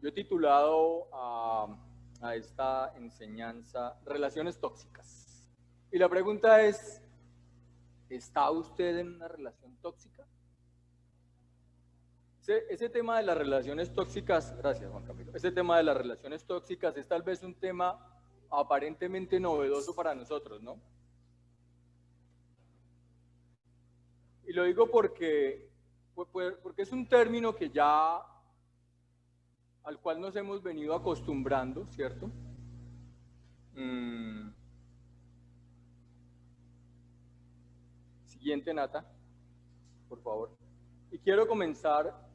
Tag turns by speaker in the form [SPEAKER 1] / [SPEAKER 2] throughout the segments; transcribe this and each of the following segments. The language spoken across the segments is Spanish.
[SPEAKER 1] Yo he titulado a esta enseñanza Relaciones tóxicas. Y la pregunta es, ¿está usted en una relación tóxica? Ese tema de las relaciones tóxicas, gracias Juan Camilo, ese tema de las relaciones tóxicas es tal vez un tema aparentemente novedoso para nosotros, ¿no? Y lo digo porque es un término que ya al cual nos hemos venido acostumbrando, ¿cierto? Siguiente, Nata, por favor. Y quiero comenzar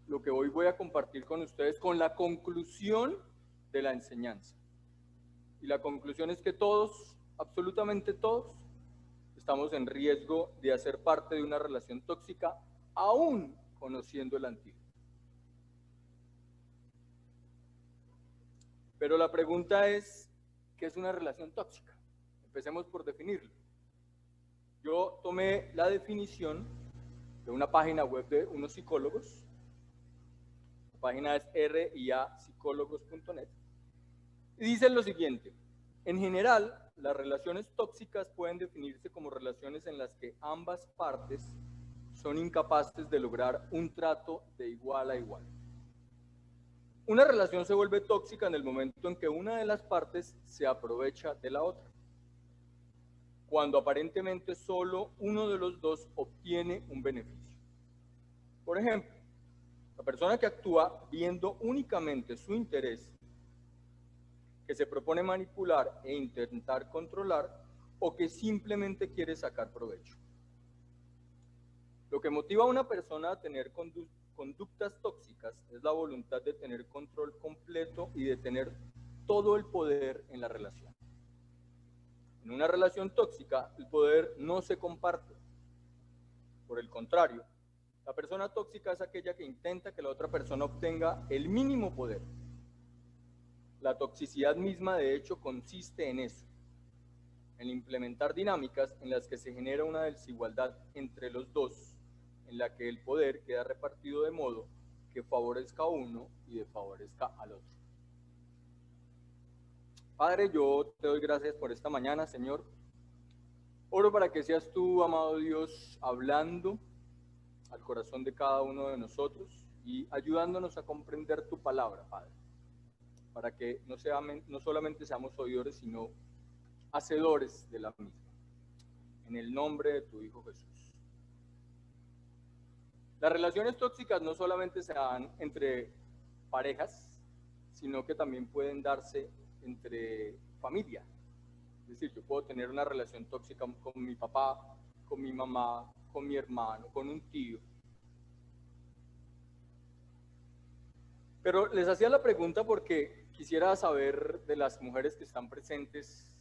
[SPEAKER 1] lo que hoy voy a compartir con ustedes con la conclusión de la enseñanza. Y la conclusión es que todos, absolutamente todos, estamos en riesgo de hacer parte de una relación tóxica, aún conociendo el antídoto. Pero la pregunta es, ¿qué es una relación tóxica? Empecemos por definirlo. Yo tomé la definición de una página web de unos psicólogos. La página es riapsicólogos.net. Y dicen lo siguiente: en general, las relaciones tóxicas pueden definirse como relaciones en las que ambas partes son incapaces de lograr un trato de igual a igual. Una relación se vuelve tóxica en el momento en que una de las partes se aprovecha de la otra, cuando aparentemente solo uno de los dos obtiene un beneficio. Por ejemplo, la persona que actúa viendo únicamente su interés, que se propone manipular e intentar controlar, o que simplemente quiere sacar provecho. Lo que motiva a una persona a tener conductas tóxicas es la voluntad de tener control completo y de tener todo el poder en la relación. En una relación tóxica, el poder no se comparte. Por el contrario, la persona tóxica es aquella que intenta que la otra persona obtenga el mínimo poder. La toxicidad misma, de hecho, consiste en eso, en implementar dinámicas en las que se genera una desigualdad entre los dos, en la que el poder queda repartido de modo que favorezca a uno y desfavorezca al otro. Padre, yo te doy gracias por esta mañana, Señor. Oro para que seas tú, amado Dios, hablando al corazón de cada uno de nosotros y ayudándonos a comprender tu palabra, Padre, para que no solamente seamos oidores, sino hacedores de la misma. En el nombre de tu Hijo Jesús. Las relaciones tóxicas no solamente se dan entre parejas, sino que también pueden darse entre familia. Es decir, yo puedo tener una relación tóxica con mi papá, con mi mamá, con mi hermano, con un tío. Pero les hacía la pregunta porque quisiera saber de las mujeres que están presentes,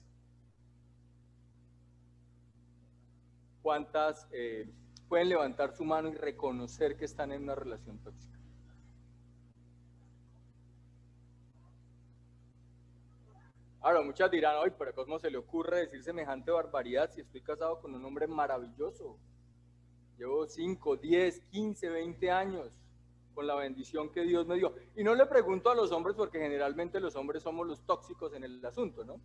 [SPEAKER 1] ¿cuántas pueden levantar su mano y reconocer que están en una relación tóxica? Ahora, muchas dirán, ay, pero ¿cómo se le ocurre decir semejante barbaridad si estoy casado con un hombre maravilloso? Llevo 5, 10, 15, 20 años con la bendición que Dios me dio. Y no le pregunto a los hombres porque generalmente los hombres somos los tóxicos en el asunto, ¿no?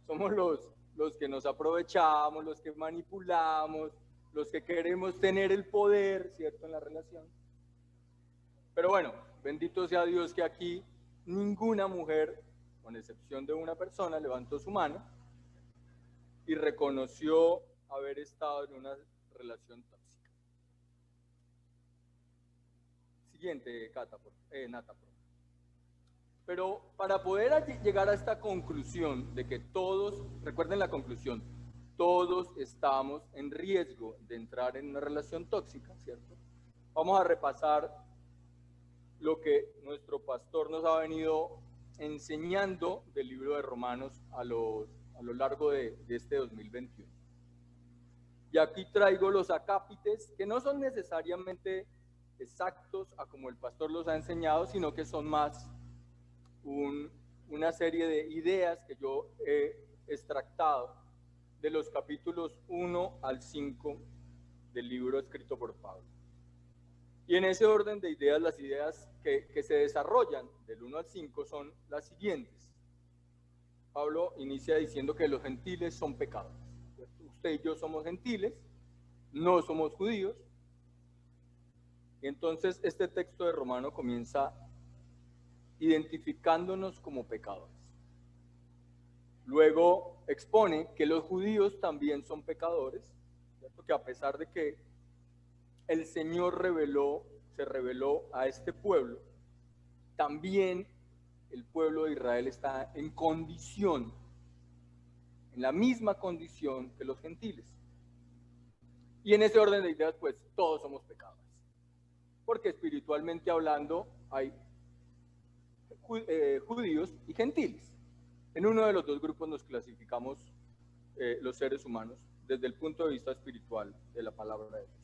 [SPEAKER 1] Somos los que nos aprovechamos, los que manipulamos, los que queremos tener el poder, ¿cierto?, en la relación. Pero bueno, bendito sea Dios que aquí ninguna mujer, con excepción de una persona, levantó su mano y reconoció haber estado en una relación tóxica. Siguiente, Nata, por favor. Pero para poder llegar a esta conclusión de que todos, recuerden la conclusión, todos estamos en riesgo de entrar en una relación tóxica, ¿cierto? Vamos a repasar lo que nuestro pastor nos ha venido enseñando del libro de Romanos a lo largo de este 2021. Y aquí traigo los acápites que no son necesariamente exactos a como el pastor los ha enseñado, sino que son más una serie de ideas que yo he extractado de los capítulos 1 al 5 del libro escrito por Pablo. Y en ese orden de ideas, las ideas que se desarrollan del 1 al 5 son las siguientes. Pablo inicia diciendo que los gentiles son pecadores. Usted y yo somos gentiles, no somos judíos. Y entonces este texto de Romano comienza identificándonos como pecadores. Luego expone que los judíos también son pecadores, ¿cierto? Que a pesar de que el Señor se reveló a este pueblo, también el pueblo de Israel está en la misma condición que los gentiles. Y en ese orden de ideas, pues todos somos pecadores. Porque espiritualmente hablando hay judíos y gentiles. En uno de los dos grupos nos clasificamos los seres humanos desde el punto de vista espiritual de la palabra de Dios.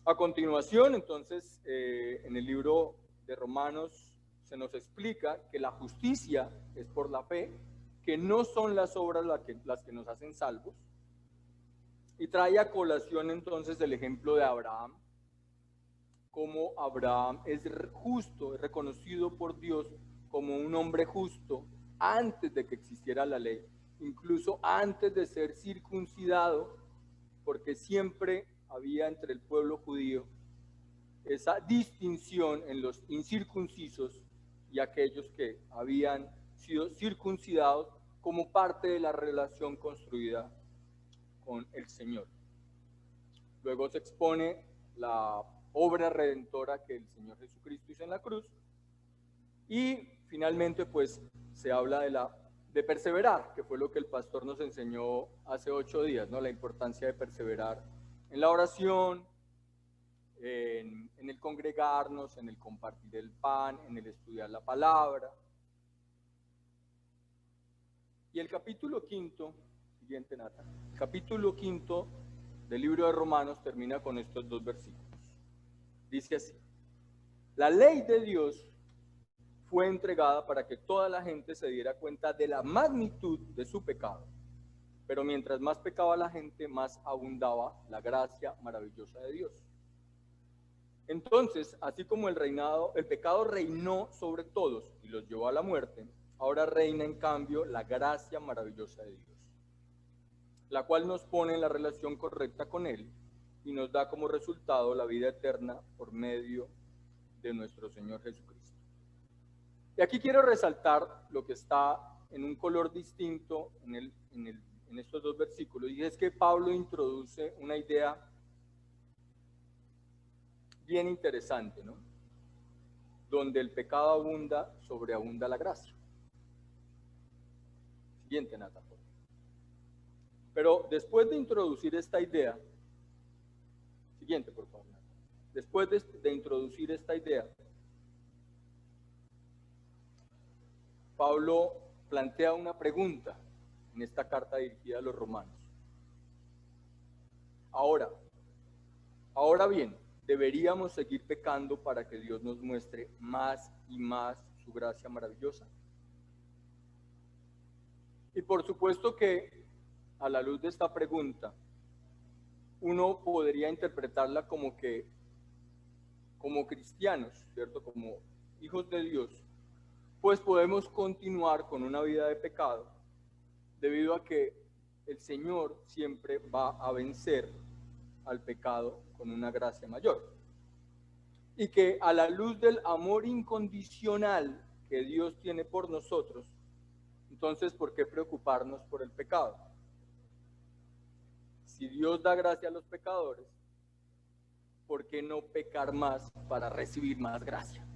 [SPEAKER 1] A continuación, entonces, en el libro de Romanos se nos explica que la justicia es por la fe, que no son las obras las que nos hacen salvos, y trae a colación entonces el ejemplo de Abraham, como Abraham es justo, es reconocido por Dios como un hombre justo antes de que existiera la ley, incluso antes de ser circuncidado, porque siempre había entre el pueblo judío esa distinción en los incircuncisos y aquellos que habían sido circuncidados como parte de la relación construida con el Señor. Luego se expone la obra redentora que el Señor Jesucristo hizo en la cruz y finalmente pues se habla de perseverar, que fue lo que el pastor nos enseñó hace 8 días, ¿no? La importancia de perseverar en la oración, en el congregarnos, en el compartir el pan, en el estudiar la palabra. Y el capítulo 5, siguiente Nata, el capítulo 5 del libro de Romanos termina con estos 2 versículos. Dice así: la ley de Dios fue entregada para que toda la gente se diera cuenta de la magnitud de su pecado. Pero mientras más pecaba la gente, más abundaba la gracia maravillosa de Dios. Entonces, así como el pecado reinó sobre todos y los llevó a la muerte, ahora reina en cambio la gracia maravillosa de Dios, la cual nos pone en la relación correcta con Él y nos da como resultado la vida eterna por medio de nuestro Señor Jesucristo. Y aquí quiero resaltar lo que está en un color distinto en estos 2 versículos, y es que Pablo introduce una idea bien interesante, ¿no? Donde el pecado abunda, sobreabunda la gracia. Siguiente, Nata. Pero después de introducir esta idea, siguiente, por favor. Después de introducir esta idea, Pablo plantea una pregunta en esta carta dirigida a los romanos. Ahora bien, ¿deberíamos seguir pecando para que Dios nos muestre más y más su gracia maravillosa? Y por supuesto que a la luz de esta pregunta, uno podría interpretarla como cristianos, ¿cierto? Como hijos de Dios, pues podemos continuar con una vida de pecado debido a que el Señor siempre va a vencer al pecado con una gracia mayor. Y que a la luz del amor incondicional que Dios tiene por nosotros, entonces, ¿por qué preocuparnos por el pecado? Si Dios da gracia a los pecadores, ¿por qué no pecar más para recibir más gracia?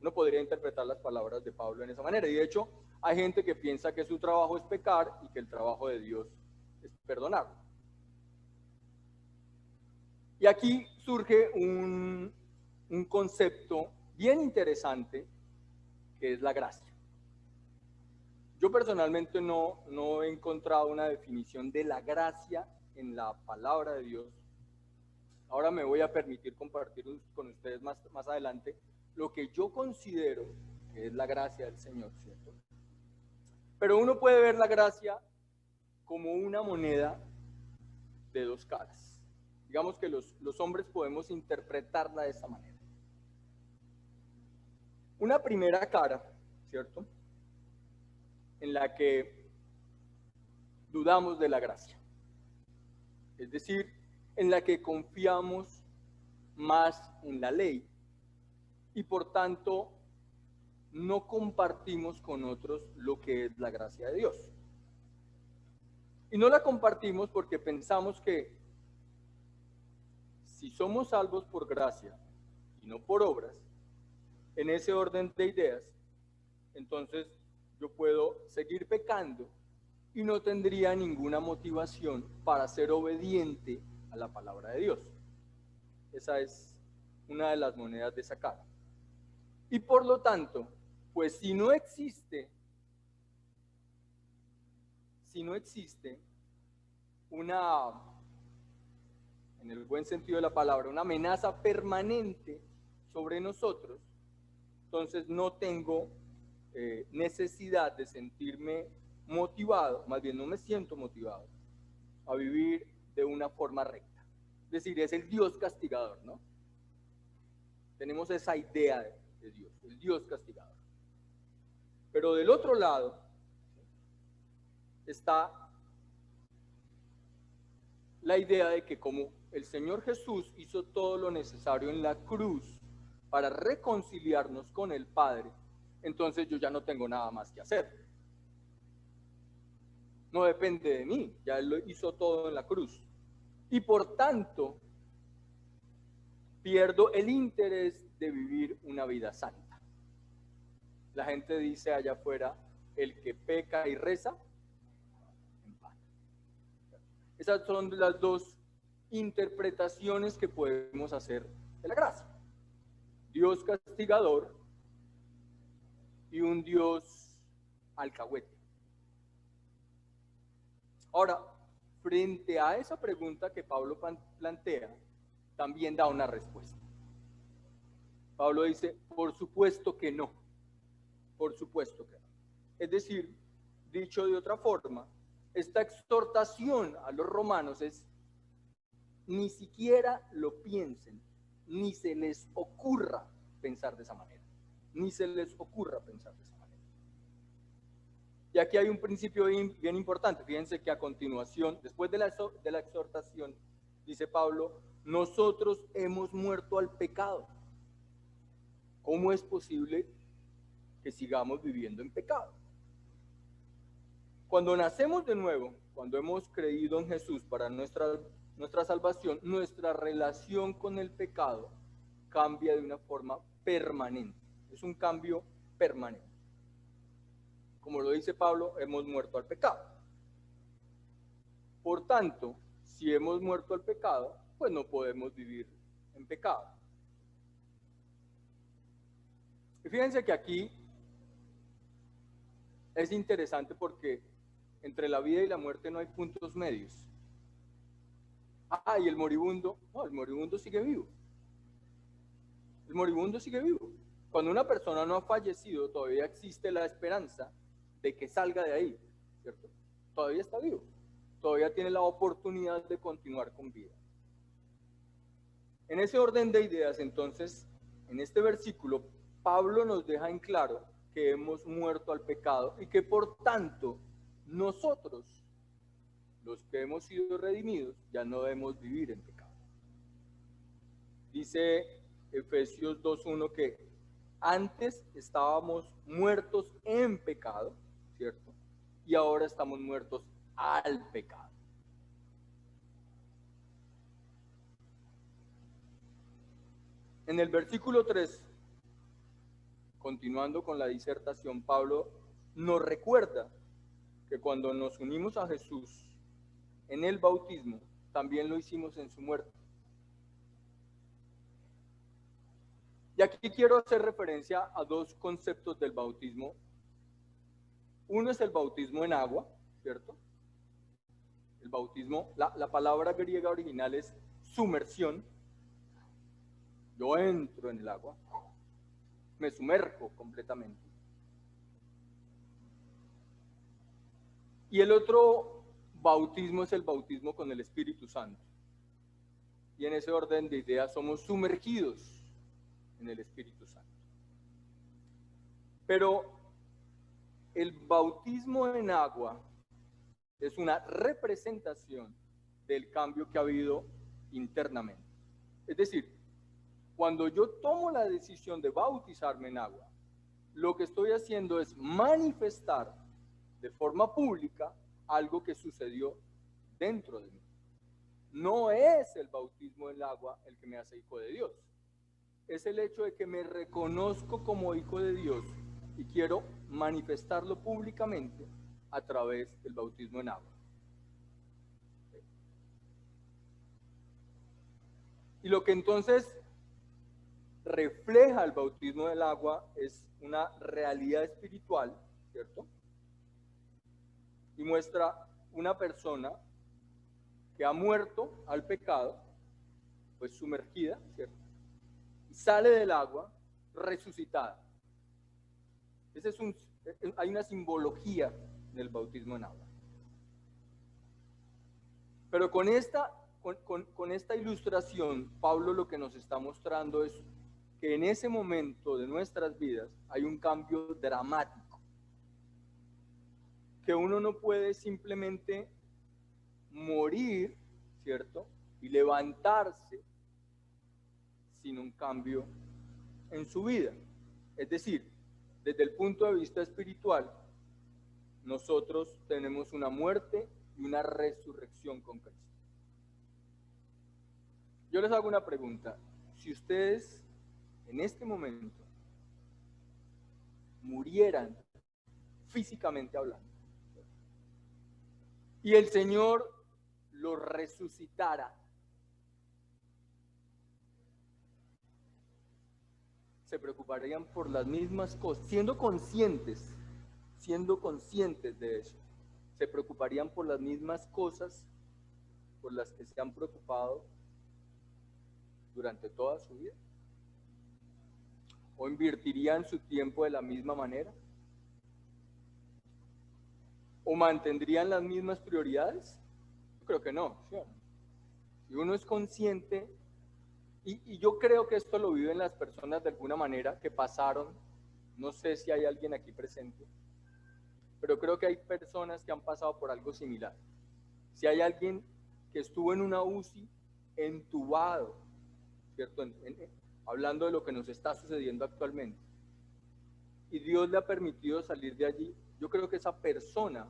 [SPEAKER 1] Uno podría interpretar las palabras de Pablo en esa manera. Y de hecho, hay gente que piensa que su trabajo es pecar y que el trabajo de Dios es perdonar. Y aquí surge un concepto bien interesante que es la gracia. Yo personalmente no he encontrado una definición de la gracia en la palabra de Dios. Ahora me voy a permitir compartir con ustedes más adelante lo que yo considero que es la gracia del Señor, ¿cierto? Pero uno puede ver la gracia como una moneda de 2 caras. Digamos que los hombres podemos interpretarla de esta manera. Una primera cara, ¿cierto?, en la que dudamos de la gracia. Es decir, en la que confiamos más en la ley y por tanto no compartimos con otros lo que es la gracia de Dios. Y no la compartimos porque pensamos que si somos salvos por gracia y no por obras, en ese orden de ideas, entonces yo puedo seguir pecando y no tendría ninguna motivación para ser obediente a la palabra de Dios. Esa es una de las monedas de esa cara. Y por lo tanto, pues si no existe una, en el buen sentido de la palabra, una amenaza permanente sobre nosotros, entonces no tengo necesidad de sentirme motivado, más bien no me siento motivado a vivir de una forma recta. Es decir, es el Dios castigador, ¿no? Tenemos esa idea de Dios, el Dios castigador. Pero del otro lado está la idea de que como el Señor Jesús hizo todo lo necesario en la cruz para reconciliarnos con el Padre, entonces yo ya no tengo nada más que hacer. No depende de mí, ya Él lo hizo todo en la cruz. Y por tanto, pierdo el interés de vivir una vida santa. La gente dice allá afuera, el que peca y reza, en vano. Esas son las dos interpretaciones que podemos hacer de la gracia. Dios castigador y un Dios alcahuete. Ahora, frente a esa pregunta que Pablo plantea, también da una respuesta. Pablo dice, por supuesto que no, por supuesto que no. Es decir, dicho de otra forma, esta exhortación a los romanos es, ni siquiera lo piensen, ni se les ocurra pensar de esa manera, ni se les ocurra pensar de esa manera. Y aquí hay un principio bien importante. Fíjense que a continuación, después de la exhortación, dice Pablo, nosotros hemos muerto al pecado. ¿Cómo es posible que sigamos viviendo en pecado? Cuando nacemos de nuevo, cuando hemos creído en Jesús para nuestra salvación, nuestra relación con el pecado cambia de una forma permanente. Es un cambio permanente. Como lo dice Pablo, hemos muerto al pecado. Por tanto, si hemos muerto al pecado, pues no podemos vivir en pecado. Y fíjense que aquí es interesante porque entre la vida y la muerte no hay puntos medios. Ah, y el moribundo, no, el moribundo sigue vivo. El moribundo sigue vivo. Cuando una persona no ha fallecido, todavía existe la esperanza de que salga de ahí, ¿cierto? Todavía está vivo. Todavía tiene la oportunidad de continuar con vida. En ese orden de ideas, entonces, en este versículo, Pablo nos deja en claro que hemos muerto al pecado y que por tanto nosotros, los que hemos sido redimidos, ya no debemos vivir en pecado. Dice Efesios 2:1 que antes estábamos muertos en pecado, ¿cierto? Y ahora estamos muertos al pecado. En el versículo 3, continuando con la disertación, Pablo nos recuerda que cuando nos unimos a Jesús en el bautismo, también lo hicimos en su muerte. Y aquí quiero hacer referencia a dos conceptos del bautismo. Uno es el bautismo en agua, ¿cierto? El bautismo, la palabra griega original es sumersión. Yo entro en el agua, me sumerjo completamente. Y el otro bautismo es el bautismo con el Espíritu Santo. y en ese orden de ideas somos sumergidos en el Espíritu Santo. Pero el bautismo en agua es una representación del cambio que ha habido internamente. Es decir, cuando yo tomo la decisión de bautizarme en agua, lo que estoy haciendo es manifestar de forma pública algo que sucedió dentro de mí. No es el bautismo en agua el que me hace hijo de Dios. Es el hecho de que me reconozco como hijo de Dios y quiero manifestarlo públicamente a través del bautismo en agua. Y lo que entonces refleja el bautismo del agua es una realidad espiritual, ¿cierto? Y muestra una persona que ha muerto al pecado, pues sumergida, ¿cierto? Y sale del agua resucitada. Hay una simbología en el bautismo en agua. Pero con esta ilustración, Pablo lo que nos está mostrando es que en ese momento de nuestras vidas hay un cambio dramático, que uno no puede simplemente morir, ¿cierto? Y levantarse sin un cambio en su vida. Es decir, desde el punto de vista espiritual, nosotros tenemos una muerte y una resurrección con Cristo. Yo les hago una pregunta. Si ustedes en este momento murieran físicamente hablando y el Señor los resucitara, se preocuparían por las mismas cosas, siendo conscientes de eso, se preocuparían por las mismas cosas por las que se han preocupado durante toda su vida, o invertirían su tiempo de la misma manera, o mantendrían las mismas prioridades. Yo creo que no, ¿sí? Si uno es consciente, y yo creo que esto lo viven las personas de alguna manera que pasaron, no sé si hay alguien aquí presente, pero creo que hay personas que han pasado por algo similar. Si hay alguien que estuvo en una UCI entubado, ¿cierto? Hablando de lo que nos está sucediendo actualmente, y Dios le ha permitido salir de allí, yo creo que esa persona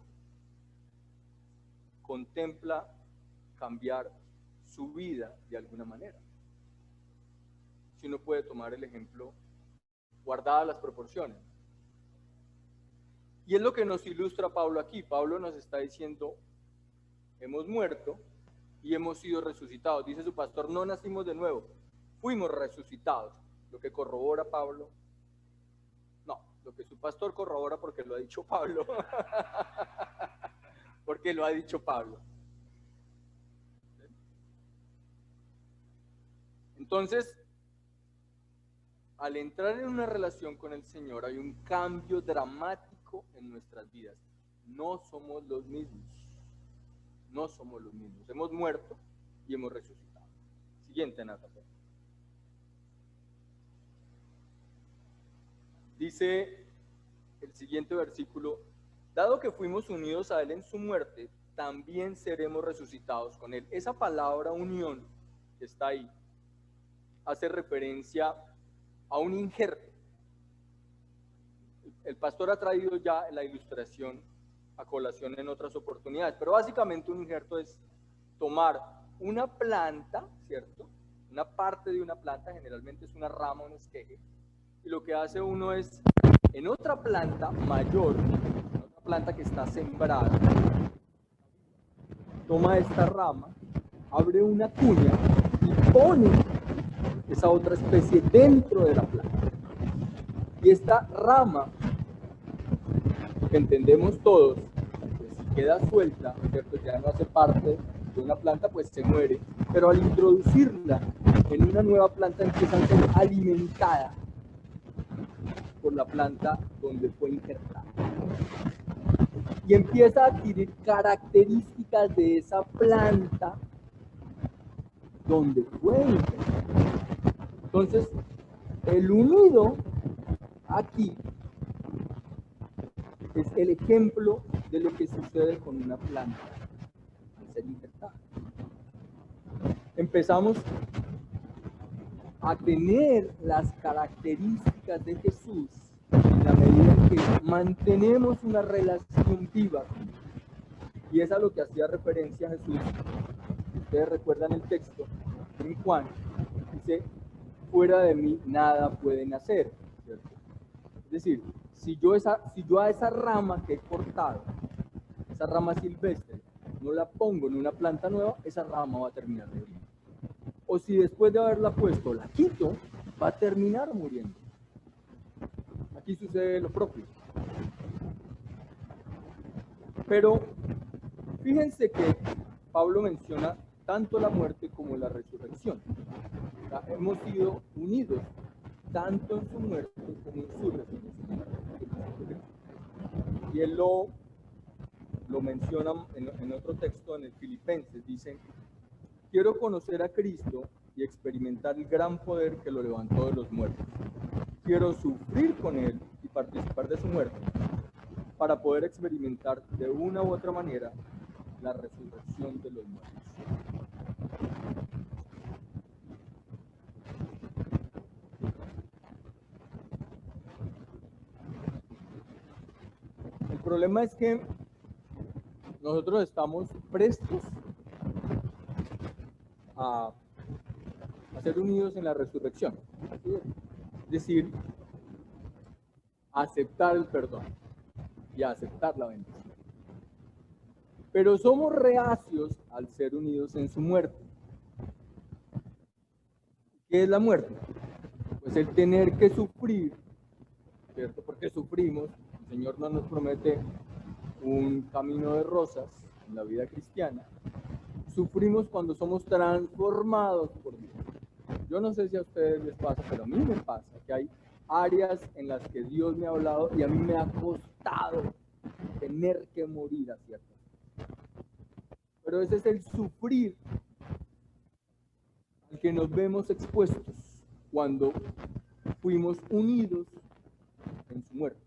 [SPEAKER 1] contempla cambiar su vida de alguna manera. Si uno puede tomar el ejemplo, guardadas las proporciones. Y es lo que nos ilustra Pablo aquí. Pablo nos está diciendo, hemos muerto y hemos sido resucitados. Dice su pastor, no nacimos de nuevo, fuimos resucitados. Lo que corrobora Pablo, no, lo que su pastor corrobora porque lo ha dicho Pablo. Porque lo ha dicho Pablo. Entonces, al entrar en una relación con el Señor hay un cambio dramático en nuestras vidas. No somos los mismos. No somos los mismos. Hemos muerto y hemos resucitado. Siguiente, Natalia. Dice el siguiente versículo, dado que fuimos unidos a Él en su muerte, también seremos resucitados con Él. Esa palabra unión que está ahí hace referencia a un injerto. El pastor ha traído ya la ilustración a colación en otras oportunidades, pero básicamente un injerto es tomar una planta, ¿cierto? Una parte de una planta, generalmente es una rama, un esqueje, y lo que hace uno es, en otra planta mayor, en otra planta que está sembrada, toma esta rama, abre una cuña y pone esa otra especie dentro de la planta. Y esta rama, que entendemos todos, pues si queda suelta, ¿cierto? Ya no hace parte de una planta, pues se muere. Pero al introducirla en una nueva planta empieza a ser alimentada por la planta donde fue injertada. Y empieza a adquirir características de esa planta donde fue infectado. Entonces, el unido aquí es el ejemplo de lo que sucede con una planta al ser infectada. Empezamos a tener las características de Jesús en la medida en que mantenemos una relación viva con Él. Y es a lo que hacía referencia Jesús. Ustedes recuerdan el texto en Juan, dice, fuera de mí nada pueden hacer, ¿cierto? Es decir, si yo a esa rama que he cortado, esa rama silvestre, no la pongo en una planta nueva, esa rama va a terminar muriendo. O si después de haberla puesto la quito, va a terminar muriendo. Aquí sucede lo propio. Pero fíjense que Pablo menciona tanto la muerte como la resurrección. O sea, hemos sido unidos tanto en su muerte como en su resurrección. Y él lo menciona en otro texto, en el Filipenses, dice, quiero conocer a Cristo y experimentar el gran poder que lo levantó de los muertos. Quiero sufrir con Él y participar de su muerte para poder experimentar de una u otra manera la resurrección de los muertos. El problema es que nosotros estamos prestos a ser unidos en la resurrección. Es decir, a aceptar el perdón y a aceptar la bendición. Pero somos reacios al ser unidos en su muerte. ¿Qué es la muerte? Pues el tener que sufrir, ¿cierto? Porque sufrimos, el Señor no nos promete un camino de rosas en la vida cristiana. Sufrimos cuando somos transformados por Dios. Yo no sé si a ustedes les pasa, pero a mí me pasa que hay áreas en las que Dios me ha hablado y a mí me ha costado tener que morir a ciertas. Pero ese es el sufrir al que nos vemos expuestos cuando fuimos unidos en su muerte.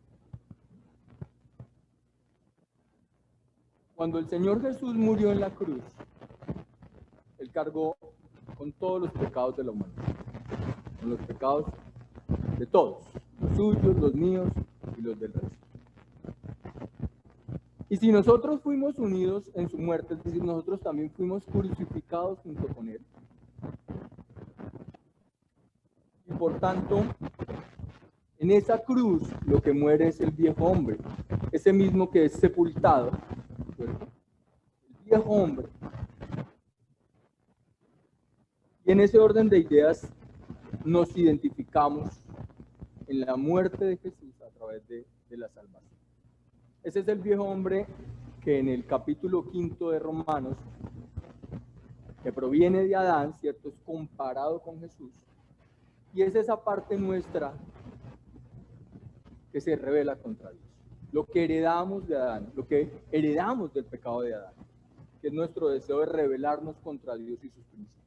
[SPEAKER 1] Cuando el Señor Jesús murió en la cruz, Él cargó con todos los pecados de la humanidad, con los pecados de todos, los suyos, los míos y los del resto. Y si nosotros fuimos unidos en su muerte, es decir, nosotros también fuimos crucificados junto con Él. Y por tanto, en esa cruz lo que muere es el viejo hombre, ese mismo que es sepultado, ¿cierto? El viejo hombre. Y en ese orden de ideas nos identificamos en la muerte de Jesús a través de la salvación. Ese es el viejo hombre que en el capítulo 5 de Romanos, que proviene de Adán, ¿cierto? Es comparado con Jesús. Y es esa parte nuestra que se revela contra Dios. Lo que heredamos de Adán, lo que heredamos del pecado de Adán, que es nuestro deseo de rebelarnos contra Dios y sus principios.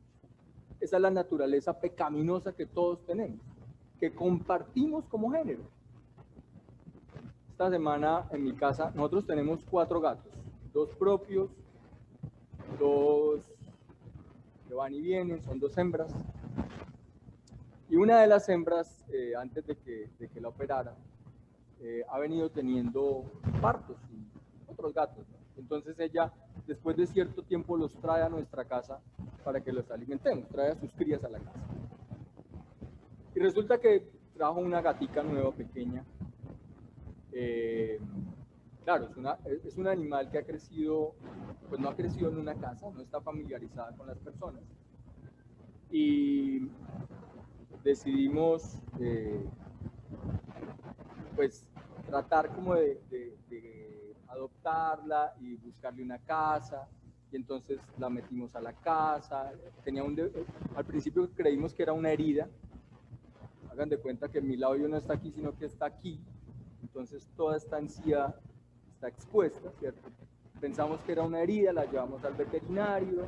[SPEAKER 1] Esa es la naturaleza pecaminosa que todos tenemos, que compartimos como género. Esta semana en mi casa nosotros tenemos 4 gatos, 2 propios, 2 que van y vienen, son 2 hembras. Y una de las hembras, antes de que la operara, ha venido teniendo partos y otros gatos, ¿no? Entonces ella, después de cierto tiempo, los trae a nuestra casa para que los alimentemos, trae a sus crías a la casa. Y resulta que trajo una gatica nueva, pequeña. Claro, es un animal que ha crecido, pues no ha crecido en una casa, no está familiarizada con las personas. Y decidimos, pues, tratar como de adoptarla y buscarle una casa. Y entonces la metimos a la casa. Al principio creímos que era una herida. Hagan de cuenta que mi labio no está aquí, sino que está aquí. Entonces toda esta encía está expuesta, ¿cierto? Pensamos que era una herida, la llevamos al veterinario,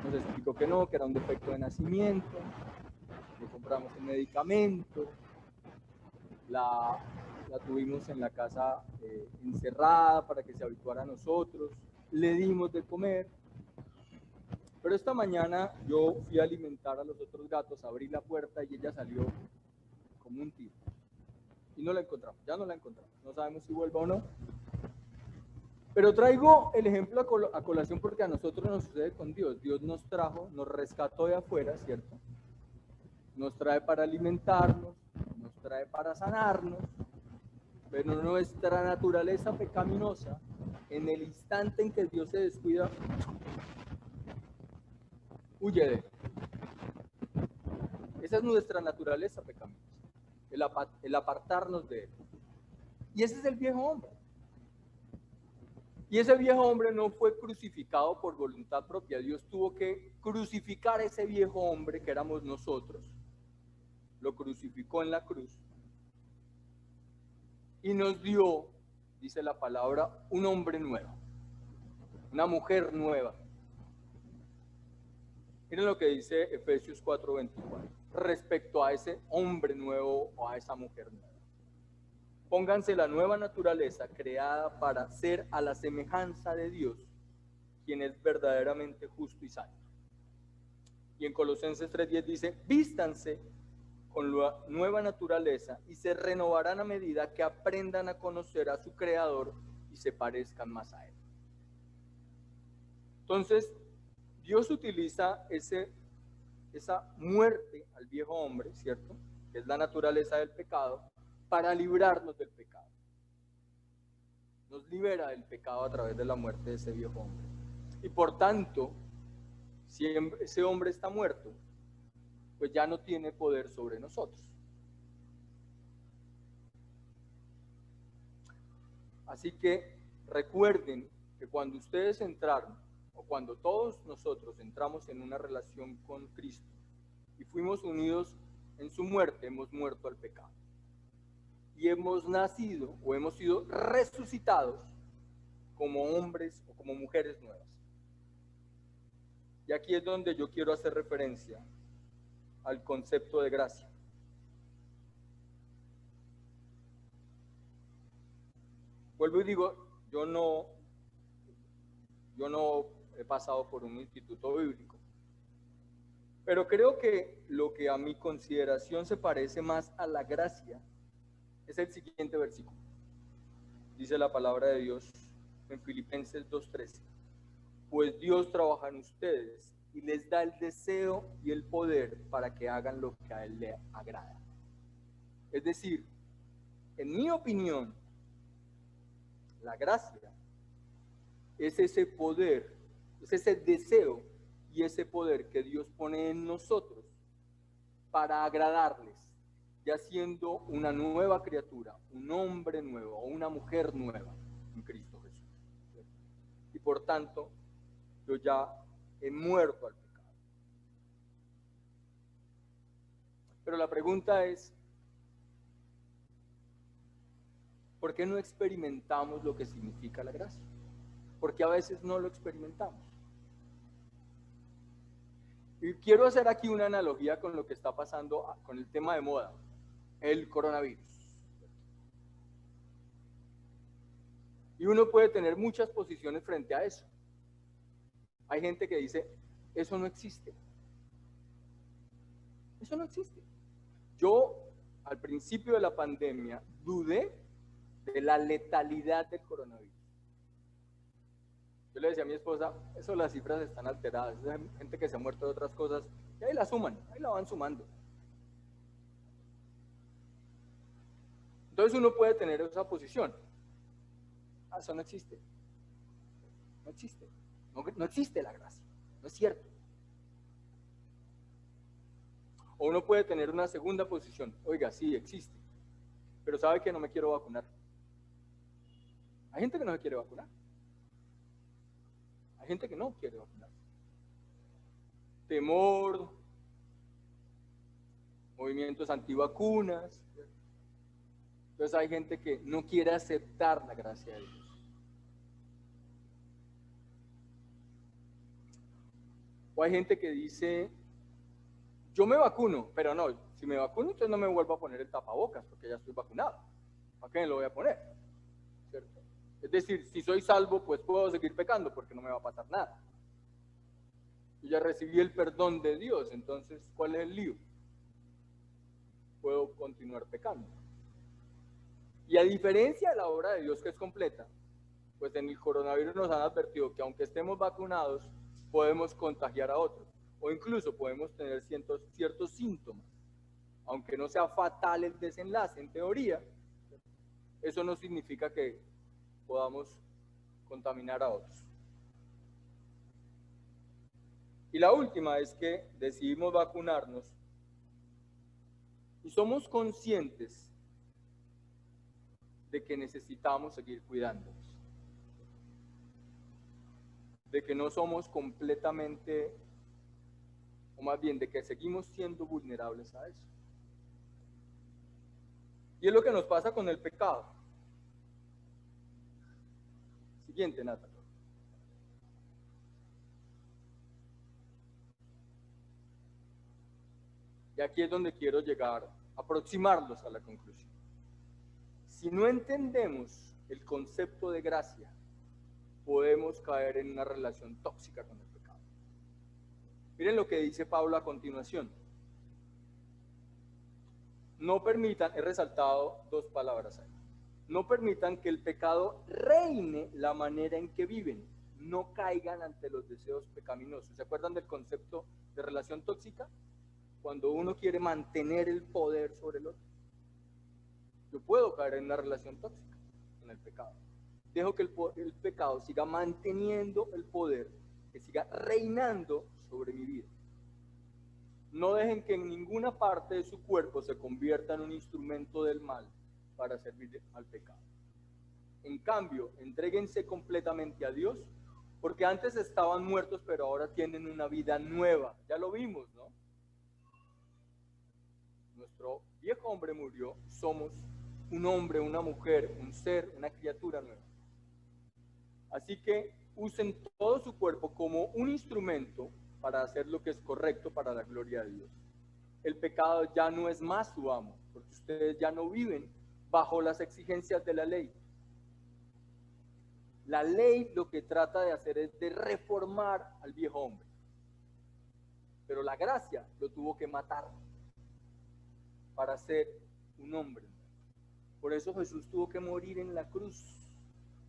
[SPEAKER 1] nos explicó que no, que era un defecto de nacimiento, le compramos el medicamento, la tuvimos en la casa encerrada para que se habituara a nosotros, le dimos de comer. Pero esta mañana yo fui a alimentar a los otros gatos, abrí la puerta y ella salió como un tiro. Y no la encontramos, ya no la encontramos. No sabemos si vuelva o no. Pero traigo el ejemplo a colación porque a nosotros nos sucede con Dios. Dios nos trajo, nos rescató de afuera, ¿cierto? Nos trae para alimentarnos, nos trae para sanarnos, pero nuestra naturaleza pecaminosa, en el instante en que Dios se descuida, huye de él. Esa es nuestra naturaleza pecaminosa, el apartarnos de él. Y ese es el viejo hombre. Y ese viejo hombre no fue crucificado por voluntad propia. Dios tuvo que crucificar a ese viejo hombre que éramos nosotros. Lo crucificó en la cruz. Y nos dio, dice la palabra, un hombre nuevo. Una mujer nueva. Miren lo que dice Efesios 4:24. Respecto a ese hombre nuevo o a esa mujer nueva. Pónganse la nueva naturaleza creada para ser a la semejanza de Dios, quien es verdaderamente justo y santo. Y en Colosenses 3:10 dice, vístanse con la nueva naturaleza y se renovarán a medida que aprendan a conocer a su Creador y se parezcan más a Él. Entonces, Dios utiliza esa muerte al viejo hombre, ¿cierto? Que es la naturaleza del pecado, para librarnos del pecado. Nos libera del pecado a través de la muerte de ese viejo hombre. Y por tanto, si ese hombre está muerto, pues ya no tiene poder sobre nosotros. Así que recuerden que cuando ustedes entraron, o cuando todos nosotros entramos en una relación con Cristo y fuimos unidos en su muerte, hemos muerto al pecado. Y hemos nacido o hemos sido resucitados como hombres o como mujeres nuevas. Y aquí es donde yo quiero hacer referencia al concepto de gracia. Vuelvo y digo, yo no he pasado por un instituto bíblico, pero creo que lo que a mi consideración se parece más a la gracia es el siguiente versículo. Dice la palabra de Dios en Filipenses 2:13. Pues Dios trabaja en ustedes y les da el deseo y el poder para que hagan lo que a Él le agrada. Es decir, en mi opinión, la gracia es ese poder, es ese deseo y ese poder que Dios pone en nosotros para agradarles, ya siendo una nueva criatura, un hombre nuevo o una mujer nueva en Cristo Jesús. Y por tanto, yo ya he muerto al pecado. Pero la pregunta es, ¿por qué no experimentamos lo que significa la gracia? Porque a veces no lo experimentamos. Y quiero hacer aquí una analogía con lo que está pasando con el tema de moda, el coronavirus. Y uno puede tener muchas posiciones frente a eso. Hay gente que dice, eso no existe. Eso no existe. Yo, al principio de la pandemia, dudé de la letalidad del coronavirus. Yo le decía a mi esposa, eso las cifras están alteradas, hay gente que se ha muerto de otras cosas, y ahí la suman, ahí la van sumando. Entonces uno puede tener esa posición. Eso no existe. No existe. No existe la gracia. No es cierto. O uno puede tener una segunda posición. Oiga, sí, existe. Pero sabe que no me quiero vacunar. Hay gente que no se quiere vacunar. Hay gente que no quiere vacunar. Temor, movimientos antivacunas. Entonces hay gente que no quiere aceptar la gracia de Dios. O hay gente que dice, yo me vacuno, pero no, si me vacuno entonces no me vuelvo a poner el tapabocas porque ya estoy vacunado. ¿Para qué me lo voy a poner? ¿Cierto? Es decir, si soy salvo, pues puedo seguir pecando porque no me va a pasar nada. Yo ya recibí el perdón de Dios, entonces, ¿cuál es el lío? Puedo continuar pecando. Y a diferencia de la obra de Dios que es completa, pues en el coronavirus nos han advertido que aunque estemos vacunados, podemos contagiar a otros. O incluso podemos tener ciertos síntomas. Aunque no sea fatal el desenlace, en teoría, eso no significa que podamos contaminar a otros. Y la última es que decidimos vacunarnos y somos conscientes de que necesitamos seguir cuidándonos, de que no somos completamente, o más bien de que seguimos siendo vulnerables a eso. Y es lo que nos pasa con el pecado. Siguiente, Nata. Y aquí es donde quiero llegar, aproximarlos a la conclusión. Si no entendemos el concepto de gracia, podemos caer en una relación tóxica con el pecado. Miren lo que dice Pablo a continuación. No permitan, he resaltado dos palabras ahí. No permitan que el pecado reine la manera en que viven. No caigan ante los deseos pecaminosos. ¿Se acuerdan del concepto de relación tóxica? Cuando uno quiere mantener el poder sobre el otro. Yo puedo caer en una relación tóxica con el pecado. Dejo que el pecado siga manteniendo el poder, que siga reinando sobre mi vida. No dejen que en ninguna parte de su cuerpo se convierta en un instrumento del mal para servir al pecado. En cambio, entréguense completamente a Dios, porque antes estaban muertos, pero ahora tienen una vida nueva. Ya lo vimos, ¿no? Nuestro viejo hombre murió, somos un hombre, una mujer, un ser, una criatura nueva. Así que usen todo su cuerpo como un instrumento para hacer lo que es correcto para la gloria de Dios. El pecado ya no es más su amo, porque ustedes ya no viven bajo las exigencias de la ley. La ley lo que trata de hacer es de reformar al viejo hombre. Pero la gracia lo tuvo que matar para ser un hombre. Por eso Jesús tuvo que morir en la cruz,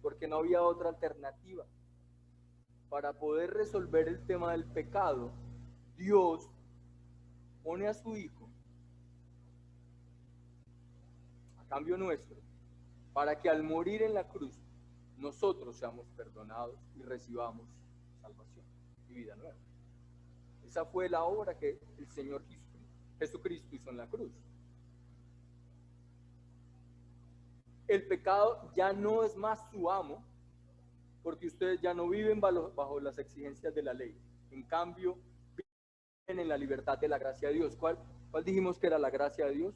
[SPEAKER 1] porque no había otra alternativa. Para poder resolver el tema del pecado, Dios pone a su Hijo a cambio nuestro, para que al morir en la cruz, nosotros seamos perdonados y recibamos salvación y vida nueva. Esa fue la obra que el Señor Jesucristo hizo en la cruz. El pecado ya no es más su amo, porque ustedes ya no viven bajo las exigencias de la ley. En cambio, viven en la libertad de la gracia de Dios. ¿Cuál dijimos que era la gracia de Dios?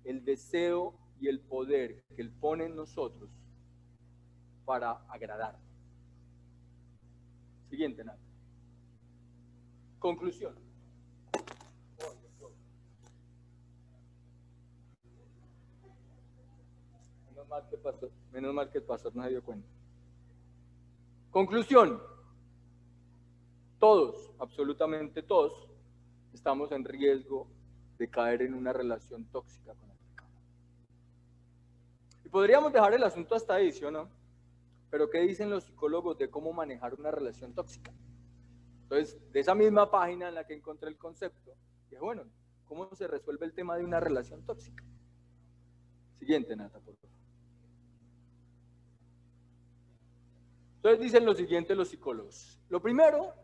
[SPEAKER 1] El deseo y el poder que Él pone en nosotros para agradar. Siguiente, Nata. Conclusión. Menos mal que el pastor no se dio cuenta. Conclusión. Todos, absolutamente todos, estamos en riesgo de caer en una relación tóxica con el pecado. Y podríamos dejar el asunto hasta ahí, ¿sí o no? Pero ¿qué dicen los psicólogos de cómo manejar una relación tóxica? Entonces, de esa misma página en la que encontré el concepto, dije, bueno, ¿cómo se resuelve el tema de una relación tóxica? Siguiente, Nata, por favor. Entonces dicen lo siguiente los psicólogos. Lo primero,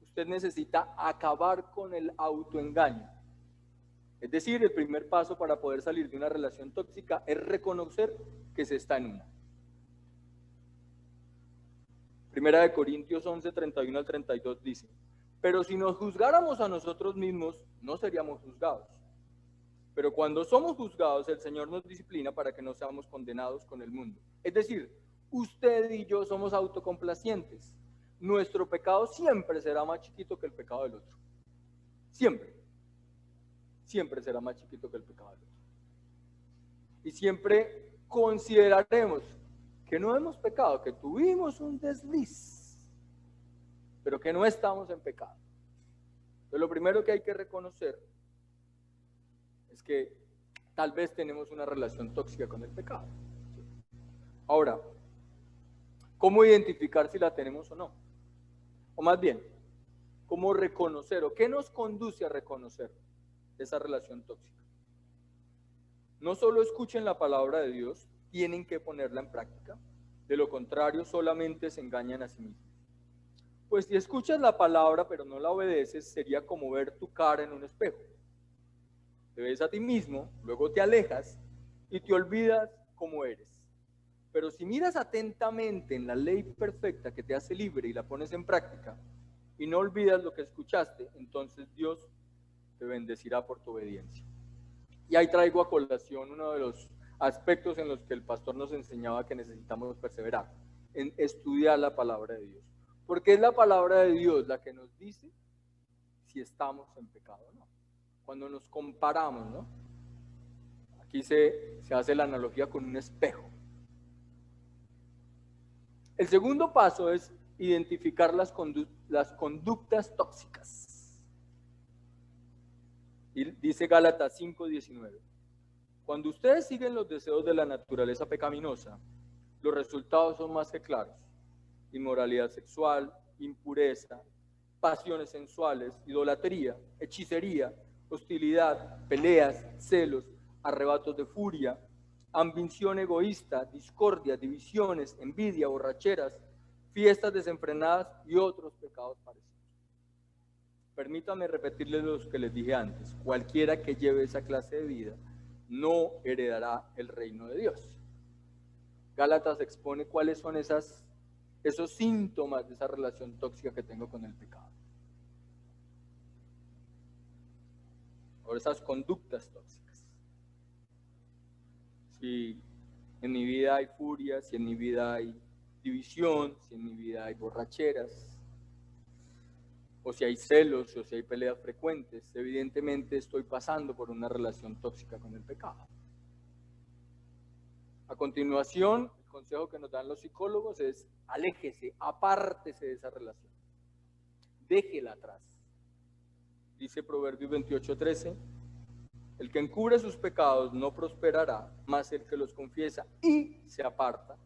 [SPEAKER 1] usted necesita acabar con el autoengaño. Es decir, el primer paso para poder salir de una relación tóxica es reconocer que se está en una. Primera de Corintios 11, 31 al 32 dice, pero si nos juzgáramos a nosotros mismos, no seríamos juzgados. Pero cuando somos juzgados, el Señor nos disciplina para que no seamos condenados con el mundo. Es decir, usted y yo somos autocomplacientes. nuestro pecado siempre será más chiquito que el pecado del otro. Siempre. Siempre será más chiquito que el pecado del otro. Y siempre consideraremos que no hemos pecado, que tuvimos un desliz, pero que no estamos en pecado. Entonces, lo primero que hay que reconocer es que tal vez tenemos una relación tóxica con el pecado. Ahora, ¿cómo identificar si la tenemos o no? O más bien, ¿cómo reconocer o qué nos conduce a reconocer esa relación tóxica? No solo escuchen la palabra de Dios, tienen que ponerla en práctica. De lo contrario, solamente se engañan a sí mismos. Pues si escuchas la palabra pero no la obedeces, sería como ver tu cara en un espejo. Te ves a ti mismo, luego te alejas y te olvidas cómo eres. Pero si miras atentamente en la ley perfecta que te hace libre y la pones en práctica y no olvidas lo que escuchaste, entonces Dios te bendecirá por tu obediencia. Y ahí traigo a colación uno de los aspectos en los que el pastor nos enseñaba que necesitamos perseverar, en estudiar la palabra de Dios. Porque es la palabra de Dios la que nos dice si estamos en pecado o no. Cuando nos comparamos, ¿no? Aquí se hace la analogía con un espejo. El segundo paso es identificar las conductas tóxicas. Y dice Gálatas 5:19. Cuando ustedes siguen los deseos de la naturaleza pecaminosa, los resultados son más que claros. Inmoralidad sexual, impureza, pasiones sensuales, idolatría, hechicería, hostilidad, peleas, celos, arrebatos de furia, ambición egoísta, discordia, divisiones, envidia, borracheras, fiestas desenfrenadas y otros pecados parecidos. Permítanme repetirles lo que les dije antes. Cualquiera que lleve esa clase de vida no heredará el reino de Dios. Gálatas expone cuáles son esos síntomas de esa relación tóxica que tengo con el pecado. O esas conductas tóxicas. Si en mi vida hay furia, si en mi vida hay división, si en mi vida hay borracheras, o si hay celos, o si hay peleas frecuentes, evidentemente estoy pasando por una relación tóxica con el pecado. A continuación, el consejo que nos dan los psicólogos es: aléjese, apártese de esa relación, déjela atrás. Dice Proverbios 28:13, el que encubre sus pecados no prosperará, mas el que los confiesa y se aparta,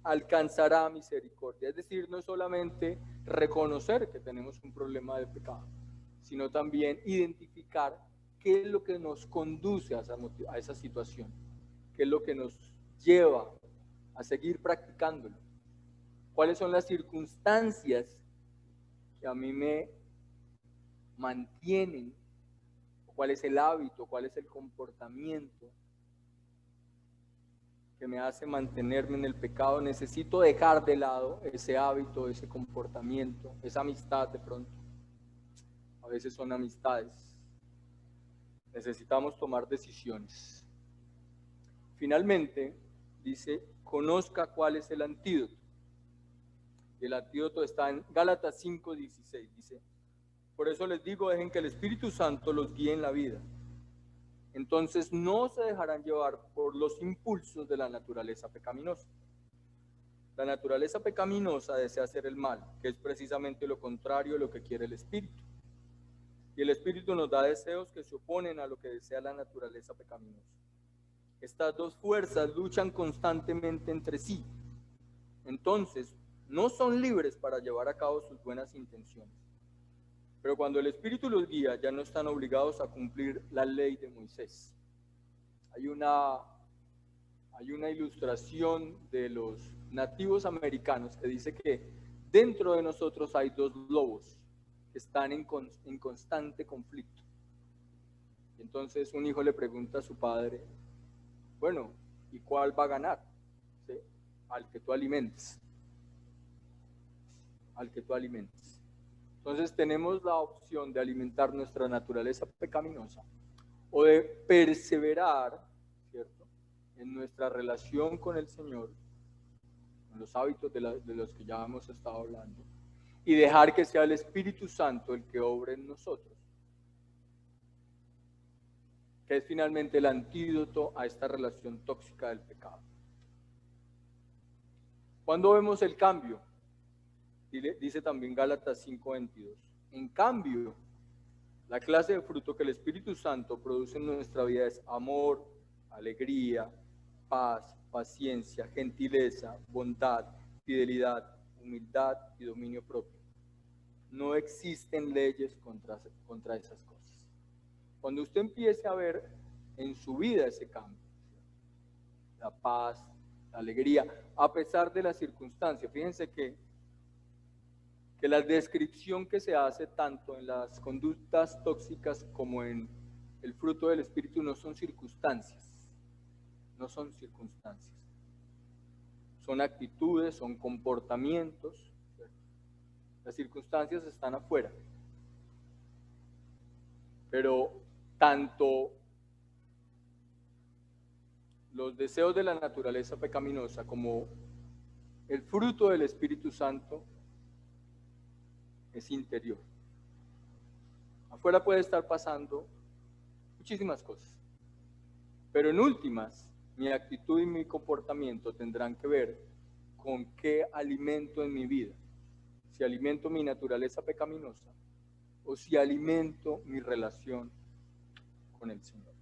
[SPEAKER 1] alcanzará misericordia. Es decir, no es solamente reconocer que tenemos un problema de pecado, sino también identificar qué es lo que nos conduce a esa situación, qué es lo que nos lleva a seguir practicándolo, cuáles son las circunstancias que a mí me mantienen, cuál es el hábito, cuál es el comportamiento que me hace mantenerme en el pecado. Necesito dejar de lado ese hábito, ese comportamiento, esa amistad de pronto. A veces son amistades. Necesitamos tomar decisiones. Finalmente, dice, conozca cuál es el antídoto. Y el antídoto está en Gálatas 5:16. Dice, por eso les digo, dejen que el Espíritu Santo los guíe en la vida. Entonces no se dejarán llevar por los impulsos de la naturaleza pecaminosa. La naturaleza pecaminosa desea hacer el mal, que es precisamente lo contrario de lo que quiere el Espíritu. Y el Espíritu nos da deseos que se oponen a lo que desea la naturaleza pecaminosa. Estas dos fuerzas luchan constantemente entre sí. Entonces, no son libres para llevar a cabo sus buenas intenciones. Pero cuando el Espíritu los guía, ya no están obligados a cumplir la ley de Moisés. Hay una ilustración de los nativos americanos que dice que dentro de nosotros hay dos lobos que están en constante conflicto. Y entonces un hijo le pregunta a su padre, bueno, ¿y cuál va a ganar? ¿Sí? Al que tú alimentes. Al que tú alimentes. Entonces tenemos la opción de alimentar nuestra naturaleza pecaminosa o de perseverar, ¿cierto?, en nuestra relación con el Señor, con los hábitos de los que ya hemos estado hablando, y dejar que sea el Espíritu Santo el que obre en nosotros, que es finalmente el antídoto a esta relación tóxica del pecado. ¿Cuándo vemos el cambio? Dice también Gálatas 5:22. En cambio, la clase de fruto que el Espíritu Santo produce en nuestra vida es amor, alegría, paz, paciencia, gentileza, bondad, fidelidad, humildad y dominio propio. No existen leyes contra esas cosas. Cuando usted empiece a ver en su vida ese cambio, la paz, la alegría, a pesar de las circunstancias, fíjense que la descripción que se hace tanto en las conductas tóxicas como en el fruto del Espíritu no son circunstancias, no son circunstancias, son actitudes, son comportamientos, ¿cierto? Las circunstancias están afuera, pero tanto los deseos de la naturaleza pecaminosa como el fruto del Espíritu Santo es interior. Afuera puede estar pasando muchísimas cosas, pero en últimas, mi actitud y mi comportamiento tendrán que ver con qué alimento en mi vida. Si alimento mi naturaleza pecaminosa o si alimento mi relación con el Señor.